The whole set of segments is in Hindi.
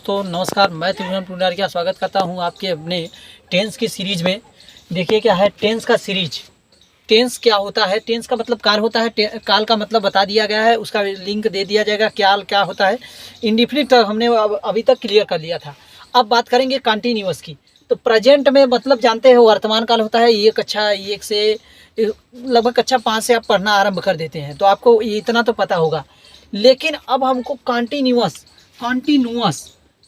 दोस्तों नमस्कार, मैं त्रिभुवन पुंडारिया स्वागत करता हूं आपके अपने टेंस की सीरीज में। देखिए क्या है टेंस का सीरीज। टेंस क्या होता है, टेंस का मतलब काल होता है। काल का मतलब बता दिया गया है, उसका लिंक दे दिया जाएगा काल क्या होता है। इंडिफिनिट हमने अभी तक क्लियर कर लिया था। अब बात करेंगे कंटिन्यूअस की। तो प्रेजेंट में मतलब जानते हो वर्तमान काल होता है। ये कक्षा एक से लगभग कक्षा 5 से आप पढ़ना आरंभ कर देते हैं तो आपको इतना तो पता होगा। लेकिन अब हमको कंटिन्यूअस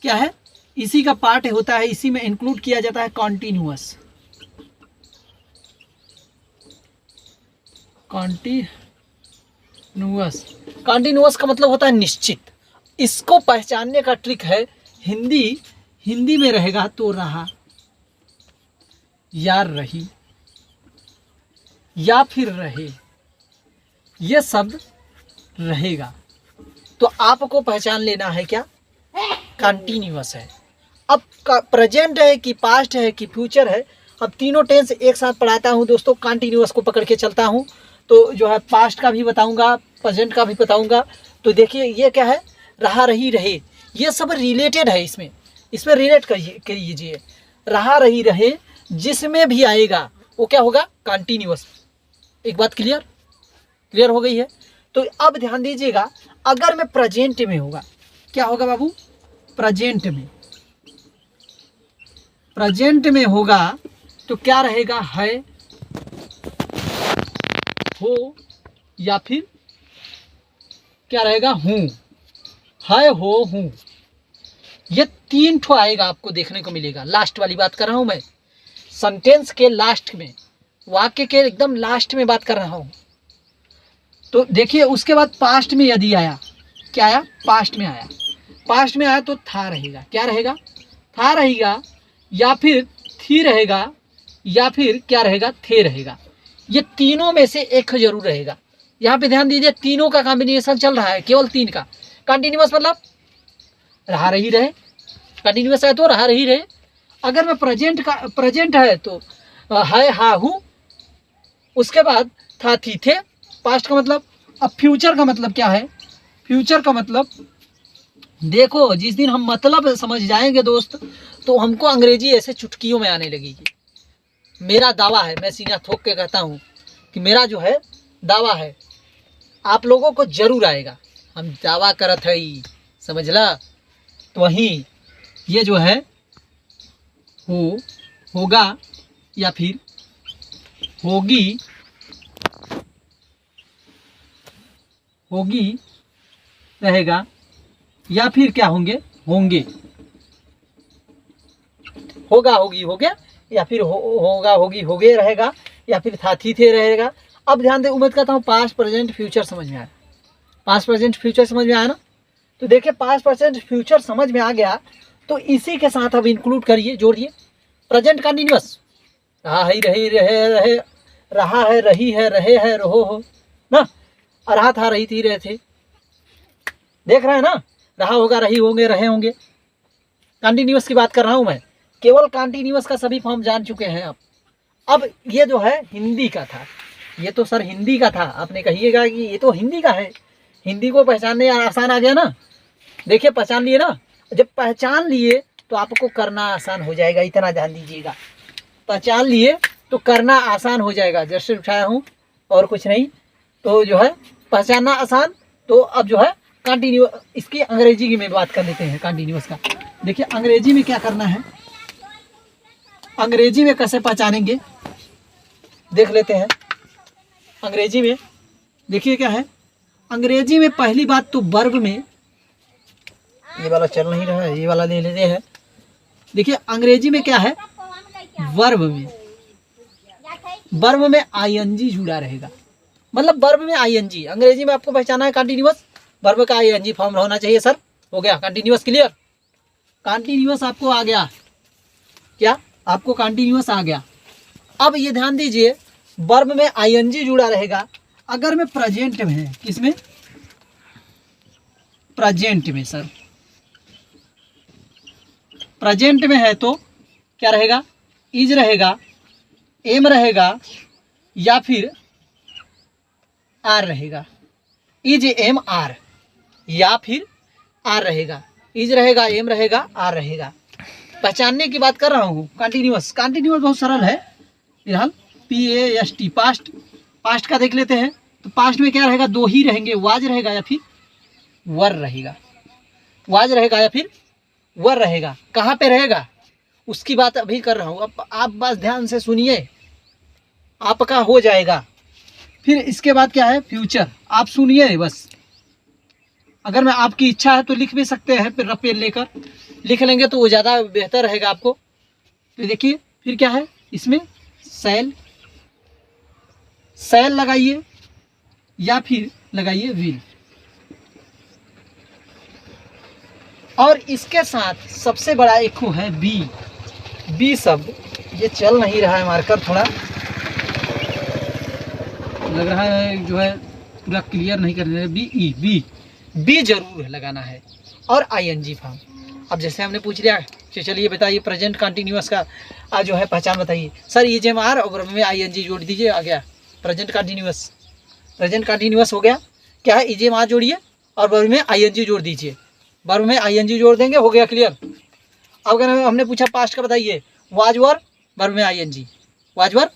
क्या है, इसी का पार्ट होता है, इसी में इंक्लूड किया जाता है कंटिन्यूअस। कंटिन्यूअस का मतलब होता है निश्चित। इसको पहचानने का ट्रिक है हिंदी में रहेगा तो रहा या रही या फिर रहे, ये शब्द रहेगा तो आपको पहचान लेना है क्या, कंटिन्यूअस है। अब प्रेजेंट है कि पास्ट है कि फ्यूचर है, अब तीनों टेंस एक साथ पढ़ाता हूं दोस्तों। कंटिन्यूअस को पकड़ के चलता हूं तो जो है पास्ट का भी बताऊंगा, प्रेजेंट का भी बताऊंगा। तो देखिए ये क्या है, रहा रही रहे, ये सब रिलेटेड है। इसमें रिलेट करिए। रहा रही रहे जिसमें भी आएगा वो क्या होगा, कंटिन्यूअस। एक बात क्लियर हो गई है। तो अब ध्यान दीजिएगा, अगर मैं प्रेजेंट में होगा क्या होगा बाबू, प्रेजेंट में होगा तो क्या रहेगा, है, हो या फिर क्या रहेगा, हूं। है, हो, हूं, ये तीन ठो आएगा आपको देखने को मिलेगा। लास्ट वाली बात कर रहा हूं मैं, सेंटेंस के लास्ट में, वाक्य के एकदम लास्ट में बात कर रहा हूं। तो देखिए उसके बाद पास्ट में यदि आया, क्या आया, पास्ट में आया तो था रहेगा, क्या रहेगा, था रहेगा, या फिर थी रहेगा, या फिर क्या रहेगा, थे रहेगा। ये तीनों में से एक जरूर रहेगा। यहाँ पे ध्यान दीजिए, तीनों का कॉम्बिनेशन चल रहा है, केवल तीन का। कंटिन्यूअस मतलब रहा रही रहे, कंटिन्यूअस है तो रहा रही रहे। अगर मैं प्रेजेंट है तो है, हा, हूँ, उसके बाद था, थी, थे, पास्ट का मतलब। अब फ्यूचर का मतलब क्या है, फ्यूचर का मतलब देखो, जिस दिन हम मतलब समझ जाएंगे दोस्त तो हमको अंग्रेजी ऐसे चुटकियों में आने लगेगी। मेरा दावा है, मैं सीना ठोक के कहता हूँ कि मेरा जो है दावा है आप लोगों को जरूर आएगा। हम दावा करत है, समझला। तो वहीं ये जो है होगा या फिर होगी रहेगा, या फिर क्या होंगे, होगा, होगी, हो गया, या फिर होगा, होगी, हो गए रहेगा, या फिर था, थी, थे रहेगा। अब ध्यान दे, उम्मीद करता हूँ पास्ट प्रेजेंट फ्यूचर समझ में आया। पास्ट प्रेजेंट फ्यूचर समझ में आया ना। तो देखिए पास्ट प्रेजेंट फ्यूचर समझ में आ गया तो इसी के साथ अब इंक्लूड करिए, जोड़िए। प्रेजेंट कंटिन्यूअस, रहा है, रहे, रहा है, रही है, रहे है, रहो हो ना, रहा था, रही थी, रहे थे। देख रहे हैं ना, रहा होगा, रही होंगे, रहे होंगे। कंटिन्यूअस की बात कर रहा हूं मैं, केवल कंटिन्यूअस का सभी फॉर्म जान चुके हैं आप। अब ये जो है हिंदी का था, ये तो सर हिंदी का था, आपने कहिएगा कि ये तो हिंदी का है। हिंदी को पहचानने आसान आ गया ना। देखिए पहचान लिए ना, जब पहचान लिए तो आपको करना आसान हो जाएगा। इतना ध्यान दीजिएगा, पहचान लिए तो करना आसान हो जाएगा। जैसे उठाया हूँ और कुछ नहीं, तो जो है पहचानना आसान। तो अब जो है कंटिन्यूअस, इसकी अंग्रेजी की में बात कर लेते हैं कंटिन्यूअस का। देखिए अंग्रेजी में क्या करना है, अंग्रेजी में कैसे पहचानेंगे देख लेते हैं। अंग्रेजी में देखिए क्या है, अंग्रेजी में पहली बात तो वर्ब में, ये वाला चल नहीं रहा है, ये वाला ले लेते हैं। देखिए अंग्रेजी में क्या है, वर्ब में आईएनजी जुड़ा रहेगा। मतलब वर्ब में आईएनजी, अंग्रेजी में आपको पहचाना है कंटिन्यूअस, वर्ब का आईएनजी फॉर्म होना चाहिए सर। हो गया कंटिन्यूअस, क्लियर। कंटिन्यूअस आपको आ गया, क्या आपको कंटिन्यूअस आ गया। अब ये ध्यान दीजिए, वर्ब में आईएनजी जुड़ा रहेगा। अगर मैं प्रेजेंट में है, किसमें, प्रेजेंट में सर, प्रेजेंट में है तो क्या रहेगा, इज रहेगा, एम रहेगा, या फिर आर रहेगा। इज एम आर, या फिर आर रहेगा। इज रहेगा, एम रहेगा, आर रहेगा। पहचानने की बात कर रहा हूँ। कंटिन्यूअस, कंटिन्यूअस बहुत सरल है। फिलहाल PAST, पास्ट, पास्ट का देख लेते हैं। तो पास्ट में क्या रहेगा, दो ही रहेंगे, वाज रहेगा या फिर वर रहेगा, वाज रहेगा या फिर वर रहेगा। कहाँ पे रहेगा उसकी बात अभी कर रहा हूँ। अब आप बस ध्यान से सुनिए, आपका हो जाएगा। फिर इसके बाद क्या है, फ्यूचर। आप सुनिए बस, अगर मैं आपकी इच्छा है तो लिख भी सकते हैं, फिर पेन लेकर लिख लेंगे तो वो ज़्यादा बेहतर रहेगा आपको। तो देखिए फिर क्या है इसमें, सेल, सेल लगाइए या फिर लगाइए विल। और इसके साथ सबसे बड़ा एक है बी। बी शब्द, ये चल नहीं रहा है मार्कर, थोड़ा लग रहा है जो है पूरा क्लियर नहीं कर रहे। बी, ई, बी, बी जरूर लगाना है। और ING फॉर्म। अब जैसे हमने पूछ लिया कि चलिए बताइए प्रेजेंट कंटिन्यूअस का जो है पहचान बताइए। सर EJMR और वर्ब में ING जोड़ दीजिए, आ गया प्रेजेंट कंटिन्यूअस। प्रेजेंट कंटिन्यूअस हो गया। क्या है, EJMR जोड़िए और वर्ब में ING जोड़ दीजिए। वर्ब में ING जोड़ देंगे, हो गया क्लियर। अब अगर हमने पूछा पास्ट का बताइए, वाज वर, वर्ब में ING, वाज वर,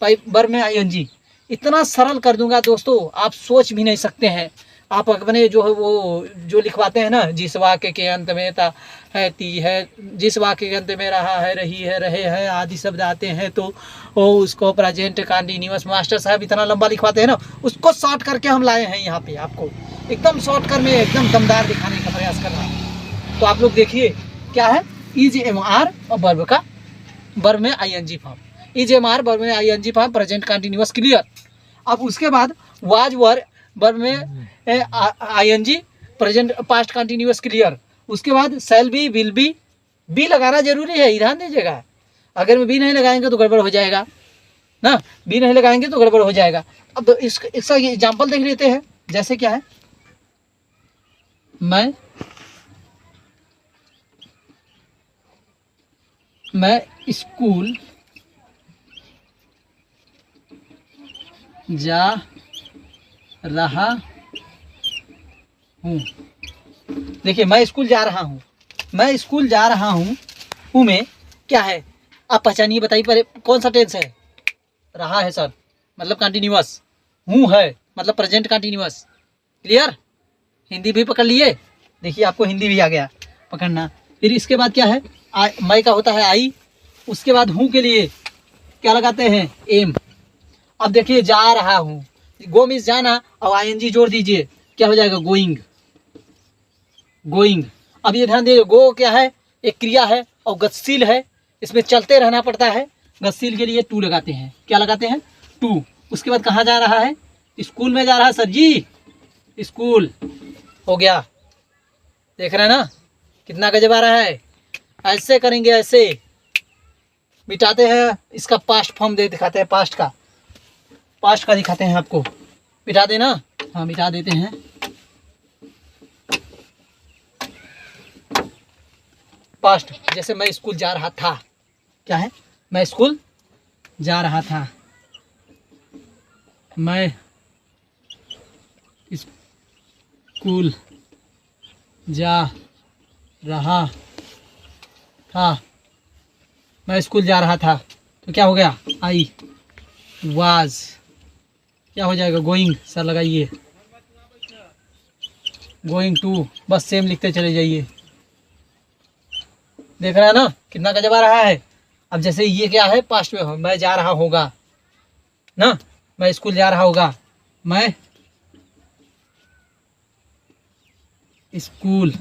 वर्ब में ING। इतना सरल कर दूंगा दोस्तों, आप सोच भी नहीं सकते हैं। आप अपने जो है वो जो लिखवाते हैं ना, जिस वाक्य के अंत में ता है, ती है, जिस वाक्य के अंत में रहा है, रही है, रहे हैं आदि शब्द आते हैं तो वो उसको प्रेजेंट कंटिन्यूअस, मास्टर साहब इतना लंबा लिखवाते हैं ना, उसको शॉर्ट करके हम लाए हैं यहाँ पे। आपको एकदम शॉर्ट कर में एकदम दमदार दिखाने का प्रयास कर रहा हूँ। तो आप लोग देखिए क्या है, EJMR और वर्ब का, वर्ब में ING फॉर्म, EJMR वर्ब में ING form, present continuous clear. अब उसके बाद वाज वर, वर्ब में ING, present past continuous clear. उसके बाद shall be, will be, be लगाना जरूरी है, ध्यान दीजिएगा। अगर में बी नहीं लगाएंगे तो गड़बड़ हो जाएगा ना, बी नहीं लगाएंगे तो गड़बड़ हो जाएगा। अब इसका एग्जाम्पल देख लेते हैं। जैसे क्या है, मैं स्कूल जा रहा हूँ। देखिए मैं स्कूल जा रहा हूँ, मैं स्कूल जा रहा हूँ, हूँ में क्या है, आप पहचानिए, बताइए पहले कौन सा टेंस है। रहा है सर, मतलब कंटिन्यूअस। हूँ है मतलब प्रेजेंट कंटिन्यूअस। क्लियर, हिंदी भी पकड़ लिए। देखिए आपको हिंदी भी आ गया पकड़ना। फिर इसके बाद क्या है, मैं का होता है आई। उसके बाद हूँ के लिए क्या लगाते हैं, एम। अब देखिए जा रहा हूँ, गो मीन्स जाना, और ING जोड़ दीजिए, क्या हो जाएगा, गोइंग, गोइंग। अब ये ध्यान दीजिए, गो क्या है, एक क्रिया है और गतिशील है, इसमें चलते रहना पड़ता है। गतिशील के लिए टू लगाते हैं, क्या लगाते हैं, टू। उसके बाद कहाँ जा रहा है, स्कूल में जा रहा है सर जी, स्कूल हो गया। देख रहे हैं ना कितना गजब आ रहा है। ऐसे करेंगे, ऐसे मिटाते हैं, इसका पास्ट फॉर्म दे दिखाते हैं, पास्ट का, पास्ट का दिखाते हैं आपको। मिटा देना, हाँ मिटा देते हैं। पास्ट, जैसे मैं स्कूल जा रहा था, क्या है, मैं स्कूल जा रहा था, मैं स्कूल जा रहा था, मैं स्कूल जा रहा था। तो क्या हो गया, आई वाज, क्या हो जाएगा, गोइंग। सर लगाइए, गोइंग टू, बस सेम लिखते चले जाइए। देख रहा है ना कितना गजब आ रहा है। अब जैसे ये क्या है, पास्ट में, मैं जा रहा होगा ना, मैं स्कूल जा रहा होगा, मैं स्कूल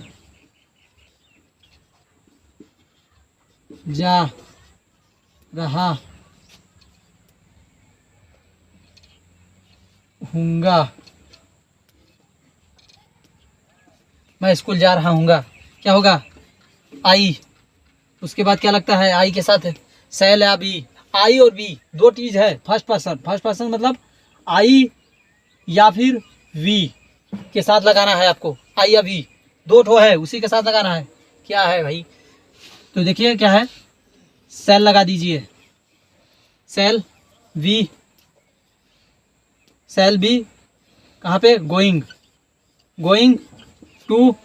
जा रहा हूँगा, मैं स्कूल जा रहा हूँगा, क्या होगा, आई। उसके बाद क्या लगता है, आई के साथ सेल या बी। आई और बी दो चीज़ है, फर्स्ट पर्सन, फर्स्ट पर्सन मतलब आई या फिर वी के साथ लगाना है आपको। आई या वी दो ठो है, उसी के साथ लगाना है। क्या है भाई, तो देखिए क्या है, सेल लगा दीजिए, सेल वी, सेल बी कहाँ पे, गोइंग, गोइंग टू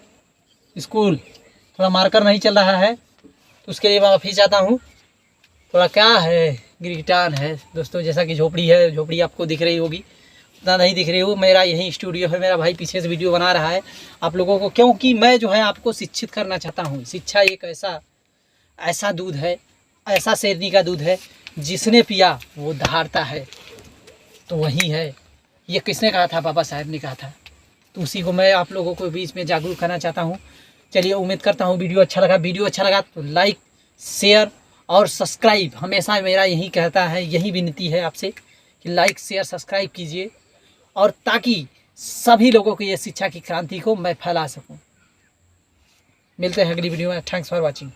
स्कूल। थोड़ा मार्कर नहीं चल रहा है तो उसके लिए माफ़ी चाहता हूँ। थोड़ा क्या है, गिरगिटान है दोस्तों, जैसा कि झोपड़ी है, झोपड़ी आपको दिख रही होगी, उतना नहीं दिख रही हो। मेरा यही स्टूडियो है, मेरा भाई पीछे से वीडियो बना रहा है आप लोगों को, क्योंकि मैं जो है आपको शिक्षित करना चाहता हूँ। शिक्षा एक ऐसा दूध है, ऐसा शेरनी का दूध है, जिसने पिया वो दहाड़ता है, तो वही है। ये किसने कहा था? बाबा साहब ने कहा था। तो उसी को मैं आप लोगों को बीच में जागरूक करना चाहता हूँ। चलिए, उम्मीद करता हूँ वीडियो अच्छा लगा तो लाइक, शेयर और सब्सक्राइब। हमेशा मेरा यही कहता है, यही विनती है आपसे कि लाइक, शेयर, सब्सक्राइब कीजिए, और ताकि सभी लोगों को ये शिक्षा की क्रांति को मैं फैला सकूं। मिलते हैं अगली वीडियो में। Thanks for watching.